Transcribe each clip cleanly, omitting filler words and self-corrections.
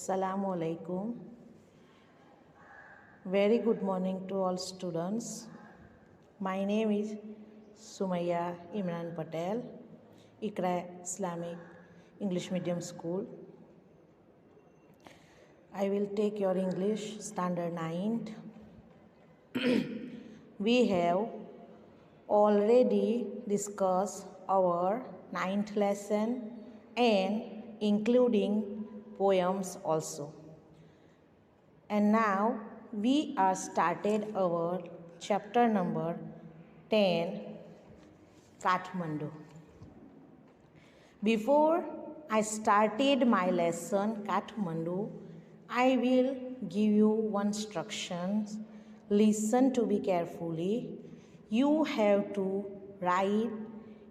Assalamu alaikum. Very good morning to all students. My name is Sumaya Imran Patel, Iqra Islamic English Medium School. I will take your English Standard 9. We have already discussed our 9th lesson and including poems also. And now we are started our chapter number 10, Kathmandu. Before I started my lesson Kathmandu, I will give you one instructions. Listen to be carefully. You have to write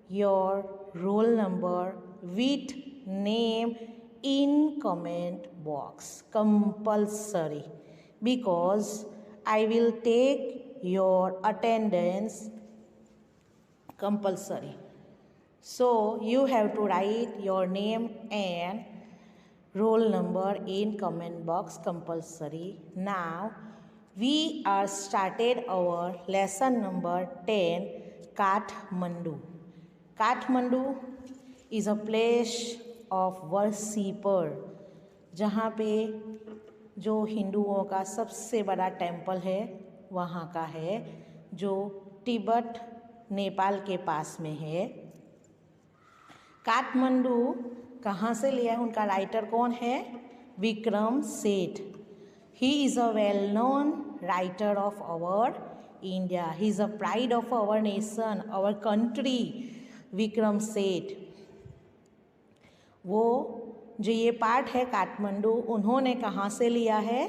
your roll number with name in comment box compulsory, because I will take your attendance compulsory. So you have to write your name and roll number in comment box compulsory. Now we are started our lesson number 10, Kathmandu. Kathmandu is a place of worshipper, जहाँ पे जो हिंदुओं का सबसे बड़ा temple है वहाँ का है, जो तिब्बत नेपाल के पास में है। काठमांडू कहाँ से लिया है, उनका राइटर कौन है? Vikram Seth. He is a well known writer of our India. He is a pride of our nation, our country. Vikram Seth, वो जो ये पार्ट है काठमांडू, उन्होंने कहाँ से लिया है?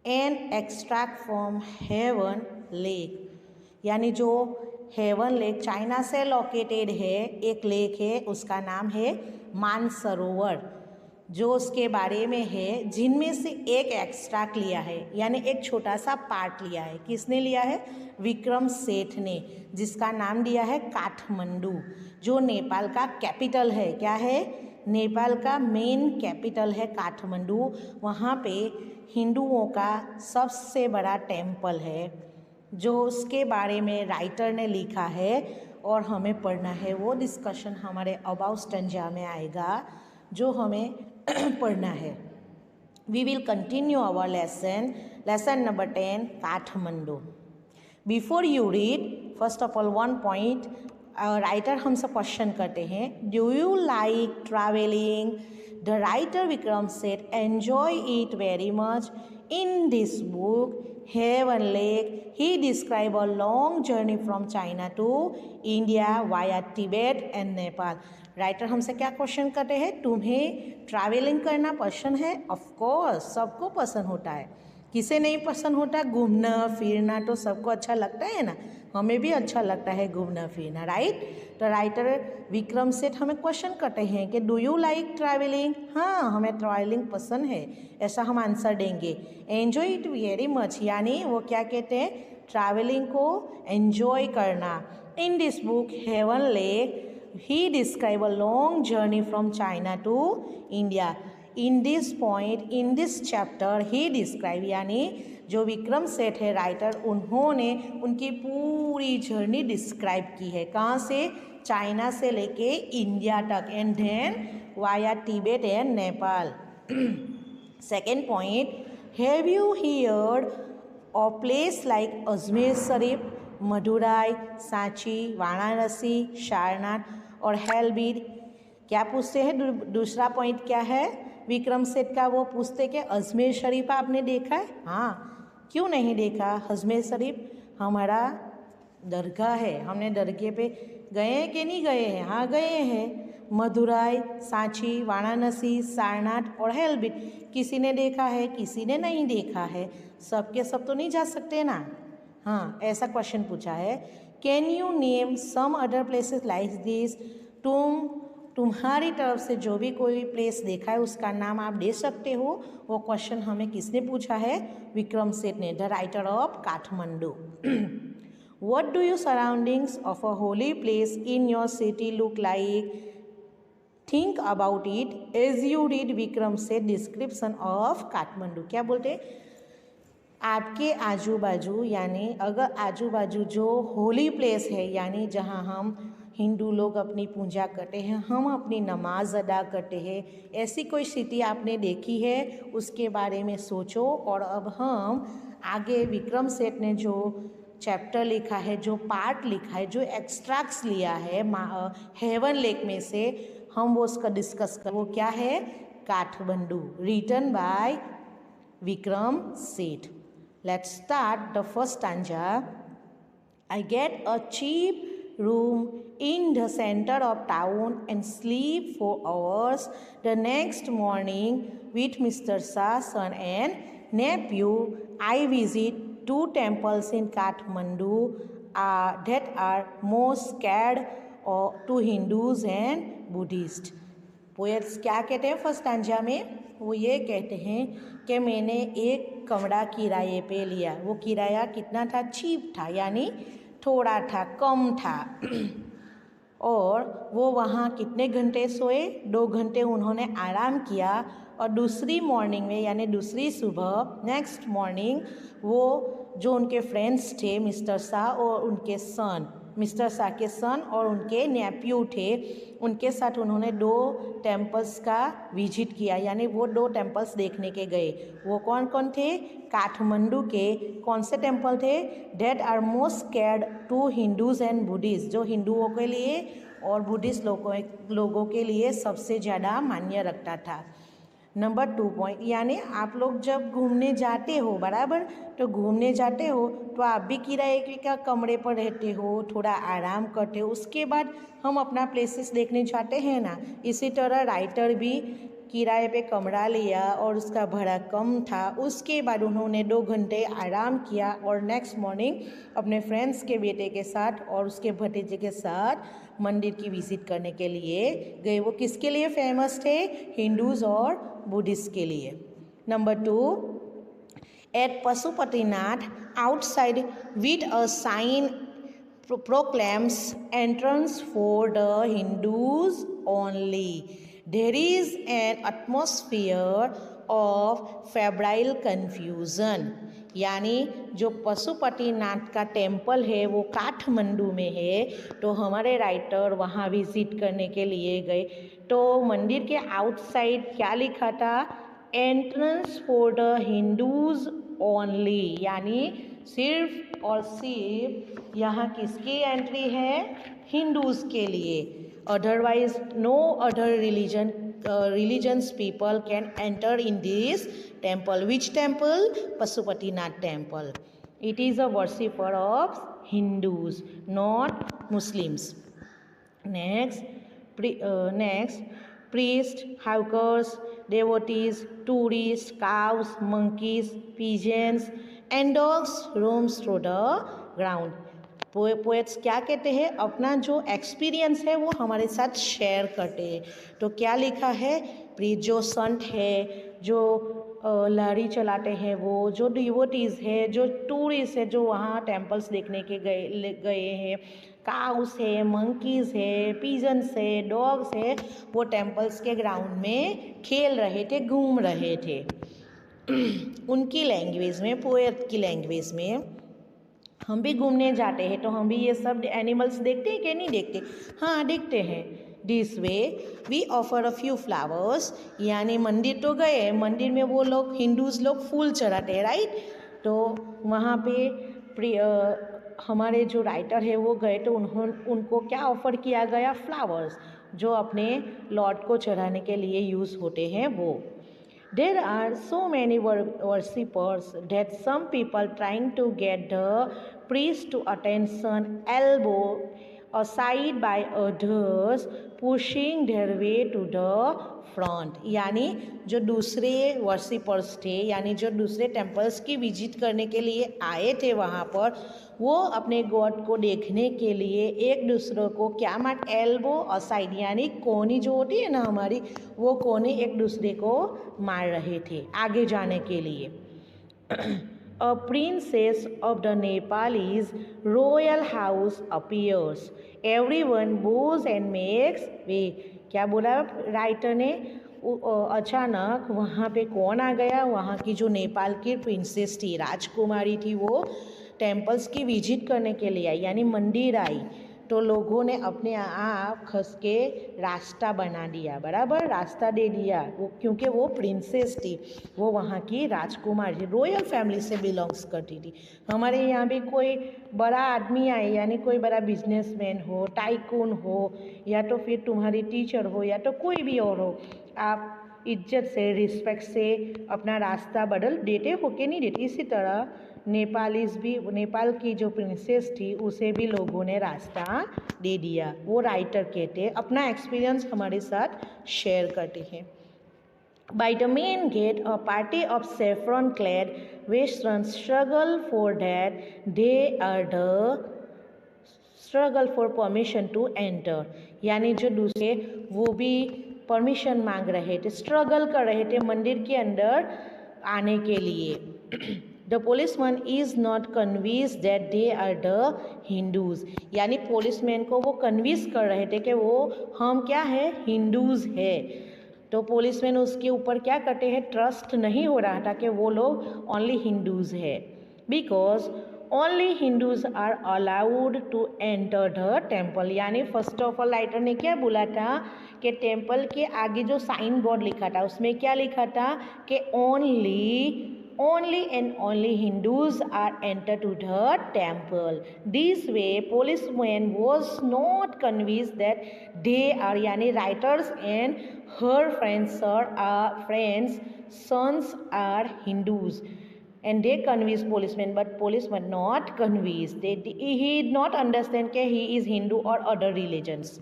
An extract from heaven lake, यानी जो हेवन लेक चाइना से लोकेटेड है, एक लेक है, उसका नाम है मानसरोवर, जो उसके बारे में है, जिनमें से एक एक्सट्रैक्ट लिया है, यानी एक छोटा सा पार्ट लिया है. किसने लिया है? विक्रम सेठ ने, जिसका नाम दिया है काठमांडू, जो नेपाल का कैपिटल है. क्या है? नेपाल का मेन कैपिटल है काठमांडू. वहाँ पे हिंदुओं का सबसे बड़ा टेम्पल है, जो उसके बारे में राइटर ने लिखा है और हमें पढ़ना है. वो डिस्कशन हमारे अबाउट स्टंजा में आएगा, जो हमें पढ़ना है. We will continue our lesson number 10, Kathmandu. Before you read, first of all one point, writer हमसे क्वेश्चन करते हैं, do you like travelling? The writer Vikram Seth enjoy it very much. In this book, Heaven Lake, he described a long journey from China to India via Tibet and Nepal. Writer हमसे क्या question करते हैं? तुम्हें travelling करना पसंद है? Of course, सबको पसंद होता है. किसे नहीं पसंद होता? घूमना फिरना तो सबको अच्छा लगता है ना. हमें भी अच्छा लगता है घूमना फिरना, राइट. तो राइटर विक्रम सेठ हमें क्वेश्चन करते हैं कि डू यू लाइक ट्रैवलिंग? हाँ, हमें ट्रैवलिंग पसंद है, ऐसा हम आंसर देंगे. एन्जॉय इट वेरी मच, यानी वो क्या कहते हैं? ट्रैवलिंग को एन्जॉय करना. In this book heaven lake, he described a long journey from China to India. In this point, in this chapter, he described, यानी जो विक्रम सेठ है राइटर, उन्होंने उनकी पूरी जर्नी डिस्क्राइब की है. कहाँ से? चाइना से लेके इंडिया तक, and then via Tibet and Nepal. Second point, have you heard of place like Ajmer Sharif, Madurai, Sanchi, Varanasi, Sarnath और हेलबीड? क्या पूछते हैं? दूसरा पॉइंट क्या है विक्रम सेठ का? वो पूछते कि अजमेर शरीफ आपने देखा है? हाँ, क्यों नहीं देखा? अजमेर शरीफ हमारा दरगाह है, हमने दरगाह पे गए हैं कि नहीं गए हैं? हाँ, गए हैं. मदुराई, सांची, वाराणसी, सारनाथ और हेलबीड किसी ने देखा है? किसी ने नहीं देखा है. सब के सब तो नहीं जा सकते ना. हाँ, ऐसा क्वेश्चन पूछा है. Can you name some other places like this? तुम्हारी तरफ से जो भी कोई प्लेस देखा है उसका नाम आप दे सकते हो. वो क्वेश्चन हमें किसने पूछा है? विक्रम सेठ ने, the writer of Kathmandu. What do you surroundings of a holy place in your city look like? Think about it as you read Vikram से डिस्क्रिप्शन ऑफ काठमांडू। क्या बोलते हैं, आपके आजू बाजू यानी अगर आजू बाजू जो होली प्लेस है यानी जहाँ हम हिंदू लोग अपनी पूजा करते हैं, हम अपनी नमाज अदा करते हैं, ऐसी कोई सिटी आपने देखी है उसके बारे में सोचो। और अब हम आगे विक्रम सेठ ने जो चैप्टर लिखा है, जो पार्ट लिखा है, जो एक्सट्रैक्ट्स लिया है हेवन लेक में से, हम वो उसका डिस्कस कर। वो क्या है, Kathmandu, written by Vikram Seth. Let's start the first stanza. I get a cheap room in the center of town and sleep for hours. The next morning, with Mr. Shah, son and nephew, I visit two temples in Kathmandu that are most scared to Hindus and Buddhists. Poets क्या कहते हैं first stanza में, वो ये कहते हैं कि मैंने एक कमरा किराए पे लिया। वो किराया कितना था, चीप था, यानी थोड़ा था, कम था। और वो वहाँ कितने घंटे सोए, 2 घंटे उन्होंने आराम किया। और दूसरी मॉर्निंग में यानी दूसरी सुबह, नेक्स्ट मॉर्निंग, वो जो उनके फ्रेंड्स थे मिस्टर शाह और उनके सन, मिस्टर शाह के सन और उनके नेफ्यू थे, उनके साथ उन्होंने 2 टेम्पल्स का विजिट किया, यानी वो 2 टेम्पल्स देखने के गए। वो कौन कौन थे, काठमांडू के कौन से टेम्पल थे, that are most cared to Hindus and Buddhist, जो हिंदुओं के लिए और बुद्धिस्ट लोगों के लिए सबसे ज़्यादा मान्य रखता था। नंबर 2 पॉइंट, यानी आप लोग जब घूमने जाते हो, बराबर, तो घूमने जाते हो तो आप भी किराए के कमरे पर रहते हो, थोड़ा आराम करते हो, उसके बाद हम अपना प्लेसेस देखने जाते हैं ना। इसी तरह राइटर भी किराए पे कमरा लिया और उसका भाड़ा कम था, उसके बाद उन्होंने 2 घंटे आराम किया और नेक्स्ट मॉर्निंग अपने फ्रेंड्स के बेटे के साथ और उसके भतीजे के साथ मंदिर की विजिट करने के लिए गए। वो किसके लिए फेमस थे, हिंदूज और बुद्धिस्ट के लिए। Number 2, at Pashupatinath outside with a sign proclaims entrance for the Hindus only. There is an atmosphere of febrile confusion. यानी जो पशुपतिनाथ का टेम्पल है वो काठमांडू में है, तो हमारे राइटर वहाँ विजिट करने के लिए गए। तो मंदिर के आउटसाइड क्या लिखा था, entrance for the Hindus only, यानी सिर्फ और सिर्फ यहाँ किसकी एंट्री है, हिंदूज के लिए। Otherwise no other religions people can enter in this temple. Which temple, Pashupatinath temple. It is a worshipper of Hindus, not Muslims. Next priests, hawkers, devotees, tourists, cows, monkeys, pigeons and dogs roams through the ground. Poets क्या कहते हैं, अपना जो experience है वो हमारे साथ share करते हैं। तो क्या लिखा है, जो संत है, जो लारी चलाते हैं, वो जो डिवोटीज़ है, जो टूरिस्ट है, जो वहाँ टेम्पल्स देखने के गए हैं, काउस है, मंकीज़ है, पिजन्स है, डॉग्स है, वो टेम्पल्स के ग्राउंड में खेल रहे थे, घूम रहे थे। उनकी लैंग्वेज में, पोएट की लैंग्वेज में, हम भी घूमने जाते हैं तो हम भी ये सब एनिमल्स देखते हैं कि नहीं देखते, हाँ देखते हैं। This way we offer a few flowers, यानी मंदिर तो गए, मंदिर में वो लोग हिंदूज लोग फूल चढ़ाते हैं, राइट। तो वहाँ पे हमारे जो राइटर है वो गए तो उनको क्या ऑफ़र किया गया, फ्लावर्स, जो अपने लॉर्ड को चढ़ाने के लिए यूज़ होते हैं वो। There are so many worshippers that some people trying to get the priest to attention elbow aside by others pushing their way to the front। यानी जो दूसरे वर्शिपर्स थे, यानी जो दूसरे टेम्पल्स की विजिट करने के लिए आए थे वहाँ पर, वो अपने गॉड को देखने के लिए एक दूसरे को क्या मार, एल्बो असाइड, यानी कोनी जो होती है ना हमारी, वो कोनी एक दूसरे को मार रहे थे आगे जाने के लिए। A princess of the Nepalese royal house appears. Everyone bows and makes way. क्या बोला राइटर ने? अचानक वहाँ पे कौन आ गया? वहाँ की जो नेपाल की प्रिंसेस थी, राजकुमारी थी, वो टेम्पल्स की विजिट करने के लिए आई, यानी मंदिर आई। तो लोगों ने अपने आप खस के रास्ता बना दिया, बराबर, रास्ता दे दिया वो, क्योंकि वो प्रिंसेस थी, वो वहाँ की राजकुमारी, रॉयल फैमिली से बिलोंग्स करती थी। हमारे यहाँ भी कोई बड़ा आदमी आए, यानी कोई बड़ा बिजनेसमैन हो, टाइकून हो, या तो फिर तुम्हारी टीचर हो, या तो कोई भी और हो, आप इज्जत से, रिस्पेक्ट से अपना रास्ता बदल देते हो कि नहीं देते? इसी तरह नेपालीज भी, नेपाल की जो प्रिंसेस थी उसे भी लोगों ने रास्ता दे दिया। वो राइटर कहते हैं, अपना एक्सपीरियंस हमारे साथ शेयर करते हैं। By the main gate, a party of saffron-clad Westerns struggle for that they are the struggle for permission to enter, यानी जो दूसरे वो भी परमिशन मांग रहे थे, स्ट्रगल कर रहे थे मंदिर के अंदर आने के लिए। The policeman is not convinced that they are the Hindus, यानी पुलिसमैन को वो कन्विंस कर रहे थे कि वो हम क्या है, हिंदूज है। तो पुलिसमैन उसके ऊपर क्या करते हैं, ट्रस्ट नहीं हो रहा था कि वो लोग ओनली हिंदूज है। Because only Hindus are allowed to enter the temple, यानी फर्स्ट ऑफ ऑल राइटर ने क्या बोला था कि टेम्पल के आगे जो साइन बोर्ड लिखा था उसमें क्या लिखा था कि only and only Hindus are entered to the temple. This way, policeman was not convinced that they are, yani writers and her friends sons are Hindus. And they convinced policeman, but policeman not convinced. He did not understand that he is Hindu or other religions.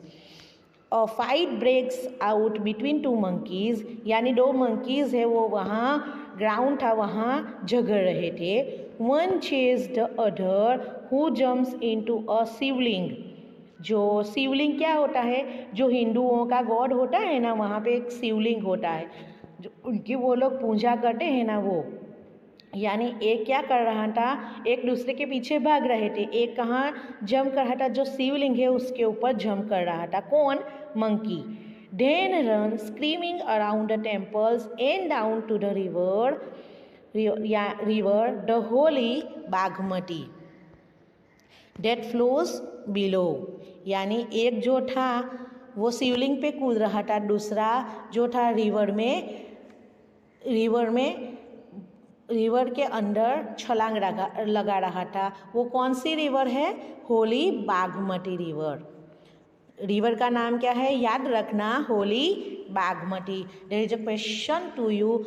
A fight breaks out between two monkeys, यानी दो monkeys है, वो वहाँ ground था, वहाँ झगड़ रहे थे। One chased the other, who jumps into a शिवलिंग। जो शिवलिंग क्या होता है, जो हिंदुओं का गॉड होता है ना, वहाँ पे एक शिवलिंग होता है, जो उनकी वो लोग पूजा करते हैं ना, वो यानी एक क्या कर रहा था, एक दूसरे के पीछे भाग रहे थे। एक कहाँ जंप कर रहा था, जो शिवलिंग है उसके ऊपर जंप कर रहा था। कौन? Monkey. Then run screaming around the temples and down to the river, the holy Bagmati that flows below, यानी एक जो था वो शिवलिंग पे कूद रहा था, दूसरा जो था रिवर के अंदर छलांग लगा रहा था। वो कौन सी रिवर है? होली बागमती रिवर का नाम क्या है? याद रखना, holy Bagmati. There is a question to you,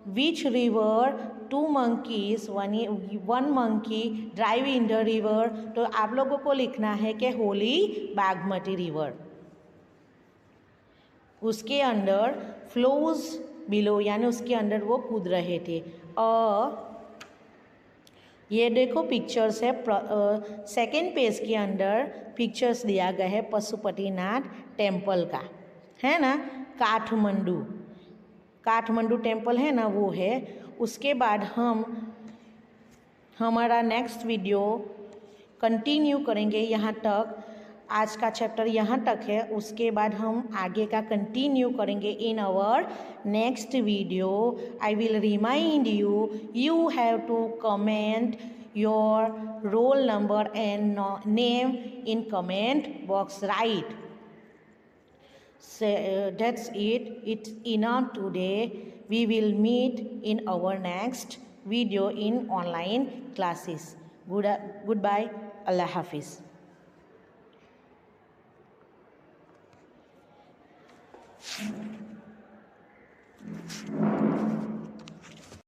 which river to monkeys, one monkey drive in the river. तो आप लोगों को लिखना है कि होली बागमती रिवर, उसके अंदर फ्लोज बिलो, यानी उसके अंदर वो कूद रहे थे। ये देखो पिक्चर्स है, सेकेंड पेज के अंदर पिक्चर्स दिया गया है पशुपतिनाथ टेम्पल का, है ना, काठमांडू टेम्पल है ना, वो है। उसके बाद हम हमारा नेक्स्ट वीडियो कंटिन्यू करेंगे, यहाँ तक आज का चैप्टर यहाँ तक है। उसके बाद हम आगे का कंटिन्यू करेंगे in our next video. I will remind you, you have to comment your roll number and name in comment box, right? That's it. It's enough today. We will meet in our next video in online classes. Goodbye. Allah Hafiz.